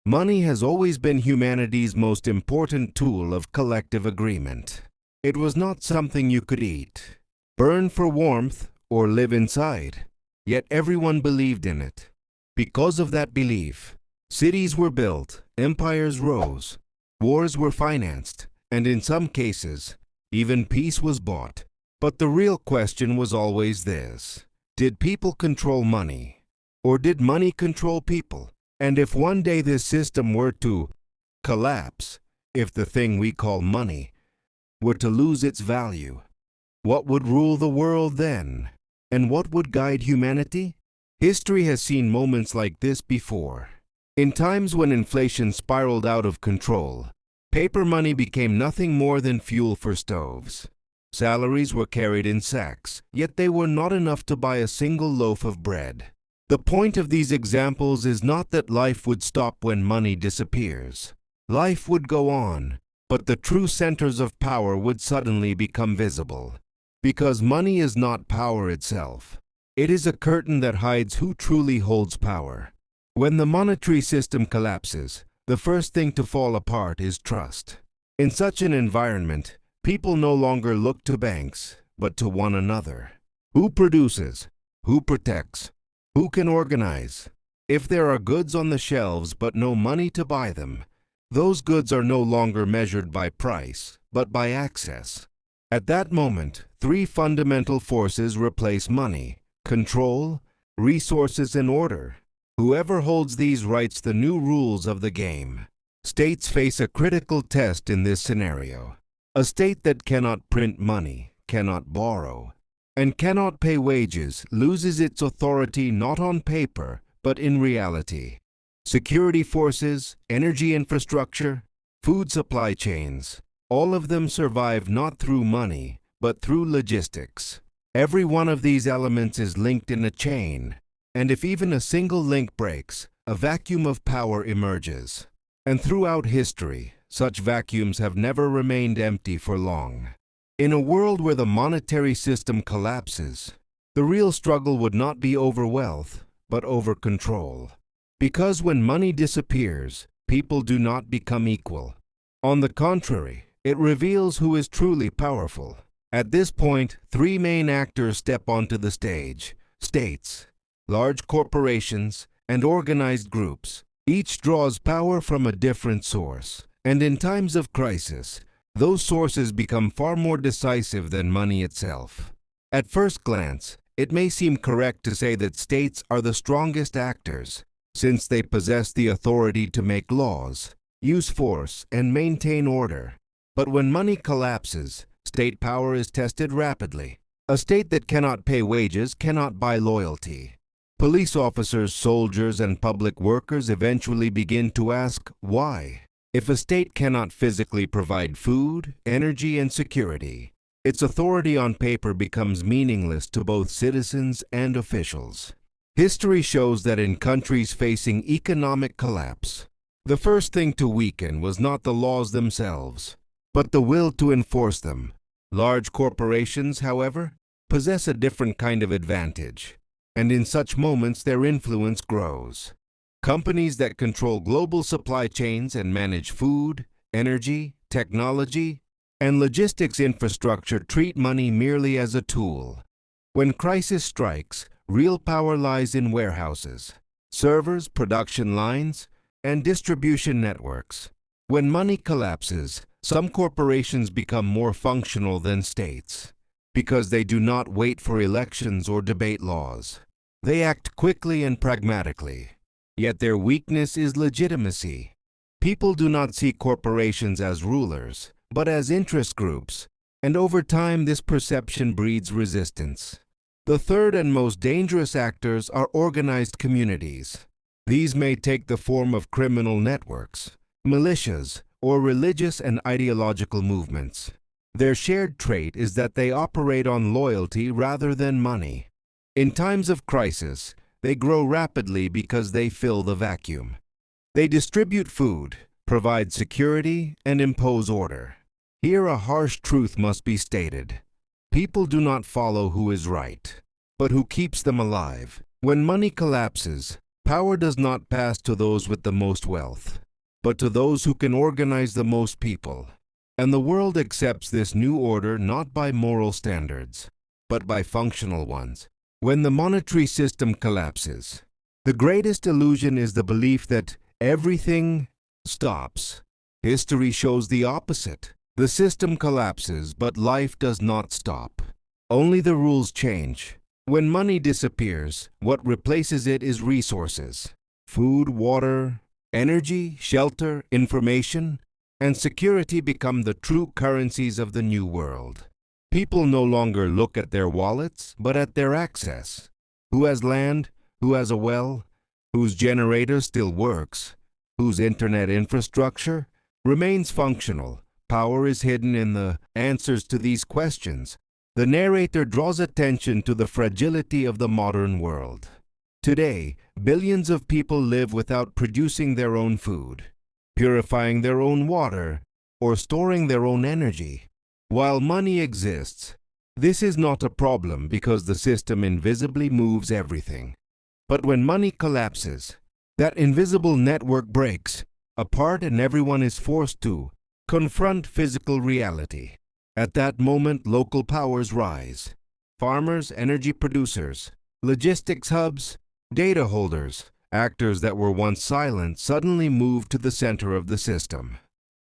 Money has always been humanity's most important tool of collective agreement. It was not something you could eat, burn for warmth, or live inside. Yet everyone believed in it. Because of that belief, cities were built, empires rose, wars were financed, and in some cases, even peace was bought. But the real question was always this: did people control money? Or did money control people? And if one day this system were to collapse, if the thing we call money were to lose its value, what would rule the world then? And what would guide humanity? History has seen moments like this before. In times when inflation spiraled out of control, paper money became nothing more than fuel for stoves. Salaries were carried in sacks, yet they were not enough to buy a single loaf of bread. The point of these examples is not that life would stop when money disappears. Life would go on, but the true centers of power would suddenly become visible. Because money is not power itself. It is a curtain that hides who truly holds power. When the monetary system collapses, the first thing to fall apart is trust. In such an environment, people no longer look to banks, but to one another. Who produces? Who protects? Who can organize? If there are goods on the shelves but no money to buy them, those goods are no longer measured by price, but by access. At that moment, three fundamental forces replace money: control, resources, and order. Whoever holds these writes the new rules of the game. States face a critical test in this scenario. A state that cannot print money, cannot borrow, and cannot pay wages loses its authority not on paper, but in reality. Security forces, energy infrastructure, food supply chains, all of them survive not through money, but through logistics. Every one of these elements is linked in a chain, and if even a single link breaks, a vacuum of power emerges. And throughout history, such vacuums have never remained empty for long. In a world where the monetary system collapses, the real struggle would not be over wealth, but over control. Because when money disappears, people do not become equal. On the contrary, it reveals who is truly powerful. At this point, three main actors step onto the stage: states, large corporations, and organized groups. Each draws power from a different source, and in times of crisis, those sources become far more decisive than money itself. At first glance, it may seem correct to say that states are the strongest actors, since they possess the authority to make laws, use force, and maintain order. But when money collapses, state power is tested rapidly. A state that cannot pay wages cannot buy loyalty. Police officers, soldiers, and public workers eventually begin to ask why. If a state cannot physically provide food, energy, and security, its authority on paper becomes meaningless to both citizens and officials. History shows that in countries facing economic collapse, the first thing to weaken was not the laws themselves, but the will to enforce them. Large corporations, however, possess a different kind of advantage, and in such moments their influence grows. Companies that control global supply chains and manage food, energy, technology, and logistics infrastructure treat money merely as a tool. When crisis strikes, real power lies in warehouses, servers, production lines, and distribution networks. When money collapses, some corporations become more functional than states, because they do not wait for elections or debate laws. They act quickly and pragmatically. Yet their weakness is legitimacy. People do not see corporations as rulers, but as interest groups, and over time this perception breeds resistance. The third and most dangerous actors are organized communities. These may take the form of criminal networks, militias, or religious and ideological movements. Their shared trait is that they operate on loyalty rather than money. In times of crisis, they grow rapidly because they fill the vacuum. They distribute food, provide security, and impose order. Here a harsh truth must be stated. People do not follow who is right, but who keeps them alive. When money collapses, Power does not pass to those with the most wealth, but to those who can organize the most people. And the world accepts this new order not by moral standards, but by functional ones. When the monetary system collapses, the greatest illusion is the belief that everything stops. History shows the opposite. The system collapses, but life does not stop. Only the rules change. When money disappears, what replaces it is resources. Food, water, energy, shelter, information, and security become the true currencies of the new world. People no longer look at their wallets, but at their access. Who has land? Who has a well? Whose generator still works? Whose internet infrastructure remains functional? Power is hidden in the answers to these questions. The narrator draws attention to the fragility of the modern world. Today, billions of people live without producing their own food, purifying their own water, or storing their own energy. While money exists, this is not a problem because the system invisibly moves everything. But when money collapses, that invisible network breaks apart and everyone is forced to confront physical reality. At that moment, local powers rise. Farmers, energy producers, logistics hubs, data holders, actors that were once silent suddenly move to the center of the system.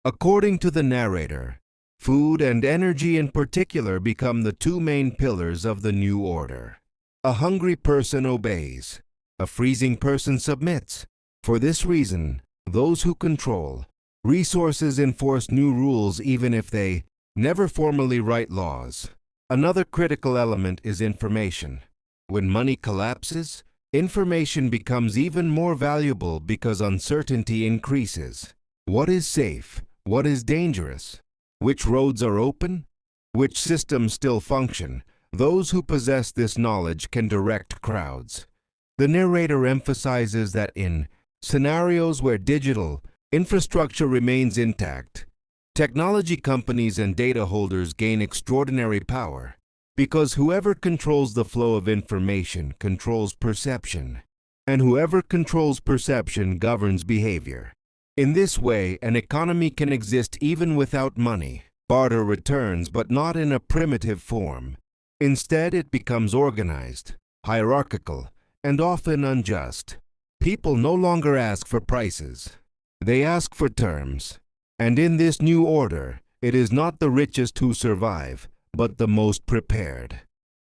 According to the narrator, food and energy in particular become the two main pillars of the new order. A hungry person obeys. A freezing person submits. For this reason, those who control resources enforce new rules even if they never formally write laws. Another critical element is information. When money collapses, information becomes even more valuable because uncertainty increases. What is safe? What is dangerous? Which roads are open? Which systems still function? Those who possess this knowledge can direct crowds. The narrator emphasizes that in scenarios where digital infrastructure remains intact, technology companies and data holders gain extraordinary power because whoever controls the flow of information controls perception, and whoever controls perception governs behavior. In this way, an economy can exist even without money. Barter returns, but not in a primitive form. Instead, it becomes organized, hierarchical, and often unjust. People no longer ask for prices. They ask for terms. And in this new order, it is not the richest who survive, but the most prepared.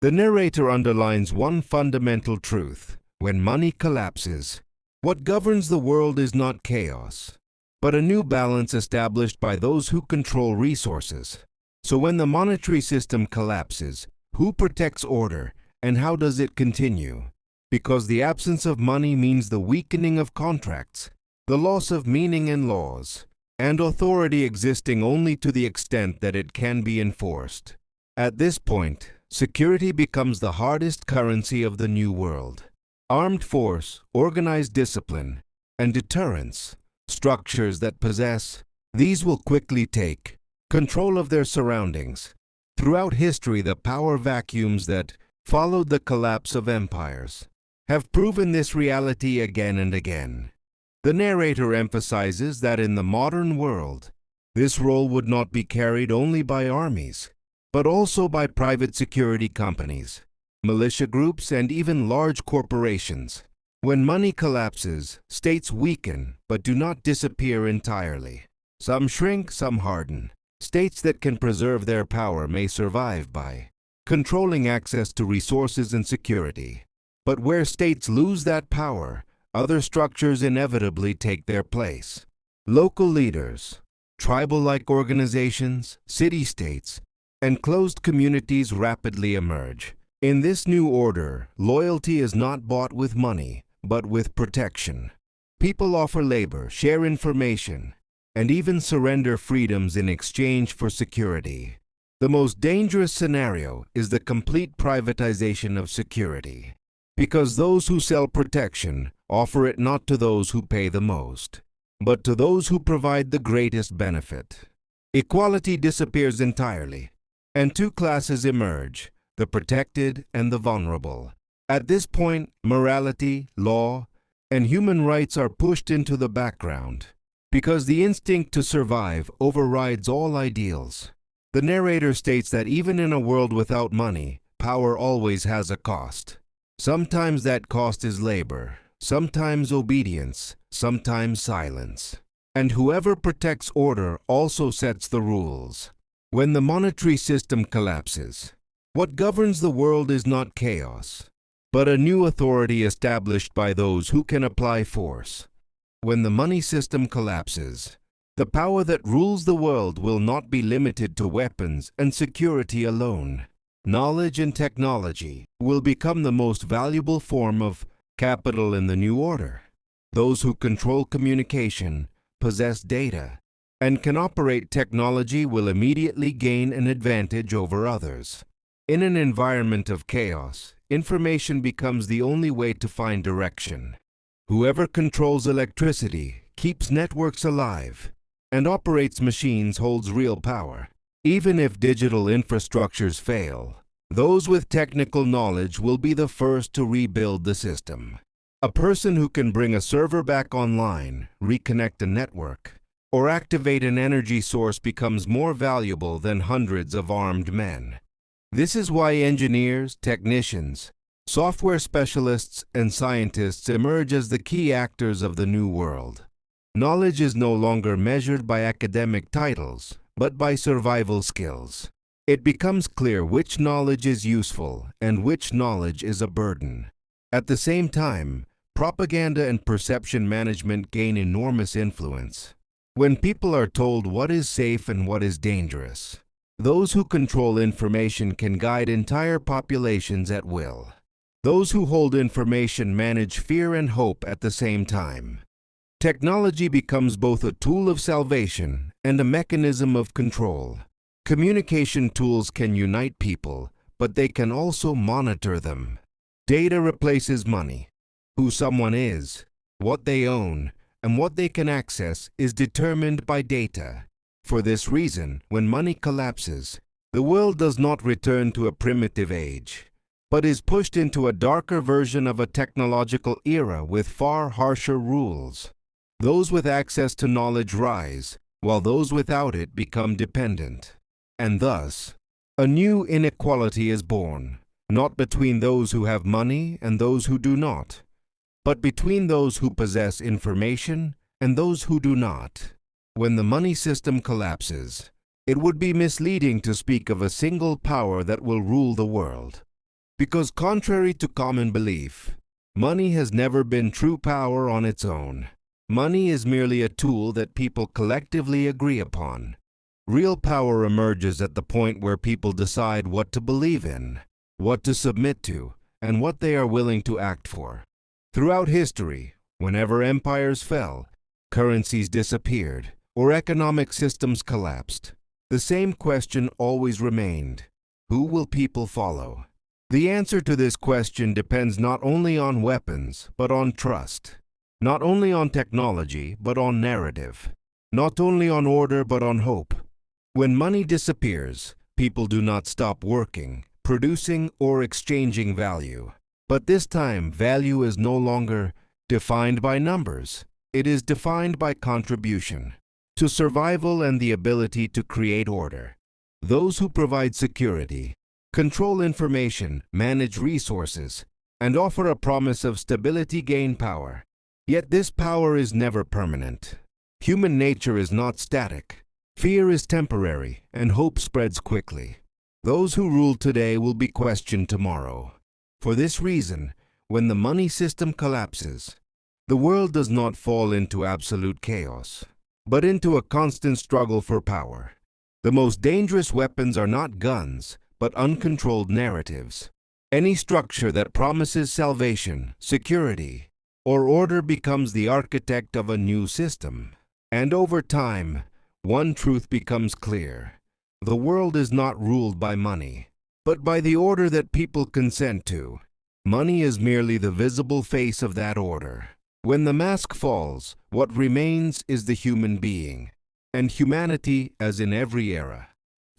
The narrator underlines one fundamental truth. When money collapses, what governs the world is not chaos, but a new balance established by those who control resources. So when the monetary system collapses, who protects order and how does it continue? Because the absence of money means the weakening of contracts, the loss of meaning in laws, and authority existing only to the extent that it can be enforced. At this point, security becomes the hardest currency of the new world. Armed force, organized discipline, and deterrence, structures that possess, these will quickly take control of their surroundings. Throughout history, the power vacuums that followed the collapse of empires have proven this reality again and again. The narrator emphasizes that in the modern world, this role would not be carried only by armies, but also by private security companies, militia groups, and even large corporations. When money collapses, states weaken but do not disappear entirely. Some shrink, some harden. States that can preserve their power may survive by controlling access to resources and security. But where states lose that power, other structures inevitably take their place. Local leaders, tribal-like organizations, city-states, and closed communities rapidly emerge. In this new order, loyalty is not bought with money, but with protection. People offer labor, share information, and even surrender freedoms in exchange for security. The most dangerous scenario is the complete privatization of security, because those who sell protection offer it not to those who pay the most, but to those who provide the greatest benefit. Equality disappears entirely, and two classes emerge, the protected and the vulnerable. At this point, morality, law, and human rights are pushed into the background, because the instinct to survive overrides all ideals. The narrator states that even in a world without money, power always has a cost. Sometimes that cost is labor, sometimes obedience, sometimes silence. And whoever protects order also sets the rules. When the monetary system collapses, what governs the world is not chaos, but a new authority established by those who can apply force. When the money system collapses, the power that rules the world will not be limited to weapons and security alone. Knowledge and technology will become the most valuable form of capital in the new order. Those who control communication, possess data, and can operate technology will immediately gain an advantage over others. In an environment of chaos, information becomes the only way to find direction. Whoever controls electricity keeps networks alive, and operates machines holds real power. Even if digital infrastructures fail, those with technical knowledge will be the first to rebuild the system. A person who can bring a server back online, reconnect a network, or activate an energy source becomes more valuable than hundreds of armed men. This is why engineers, technicians, software specialists, and scientists emerge as the key actors of the new world. Knowledge is no longer measured by academic titles, but by survival skills. It becomes clear which knowledge is useful and which knowledge is a burden. At the same time, propaganda and perception management gain enormous influence. When people are told what is safe and what is dangerous, those who control information can guide entire populations at will. Those who hold information manage fear and hope at the same time. Technology becomes both a tool of salvation and a mechanism of control. Communication tools can unite people, but they can also monitor them. Data replaces money. Who someone is, what they own, and what they can access is determined by data. For this reason, when money collapses, the world does not return to a primitive age, but is pushed into a darker version of a technological era with far harsher rules. Those with access to knowledge rise, while those without it become dependent. And thus, a new inequality is born, not between those who have money and those who do not, but between those who possess information and those who do not. When the money system collapses, it would be misleading to speak of a single power that will rule the world. Because contrary to common belief, money has never been true power on its own. Money is merely a tool that people collectively agree upon. Real power emerges at the point where people decide what to believe in, what to submit to, and what they are willing to act for. Throughout history, whenever empires fell, currencies disappeared, or economic systems collapsed, the same question always remained: who will people follow? The answer to this question depends not only on weapons, but on trust. Not only on technology, but on narrative. Not only on order, but on hope. When money disappears, people do not stop working, producing, or exchanging value. But this time, value is no longer defined by numbers. It is defined by contribution to survival and the ability to create order. Those who provide security, control information, manage resources, and offer a promise of stability gain power. Yet this power is never permanent. Human nature is not static. Fear is temporary, and hope spreads quickly. Those who rule today will be questioned tomorrow. For this reason, when the money system collapses, the world does not fall into absolute chaos, but into a constant struggle for power. The most dangerous weapons are not guns, but uncontrolled narratives. Any structure that promises salvation, security, or order becomes the architect of a new system. And over time, one truth becomes clear. The world is not ruled by money, but by the order that people consent to. Money is merely the visible face of that order. When the mask falls, what remains is the human being. And humanity, as in every era,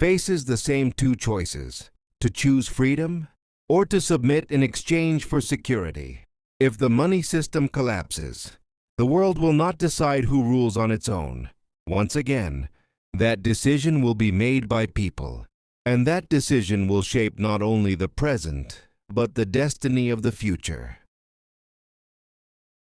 faces the same two choices: to choose freedom or to submit in exchange for security. If the money system collapses, the world will not decide who rules on its own. Once again, that decision will be made by people, and that decision will shape not only the present, but the destiny of the future.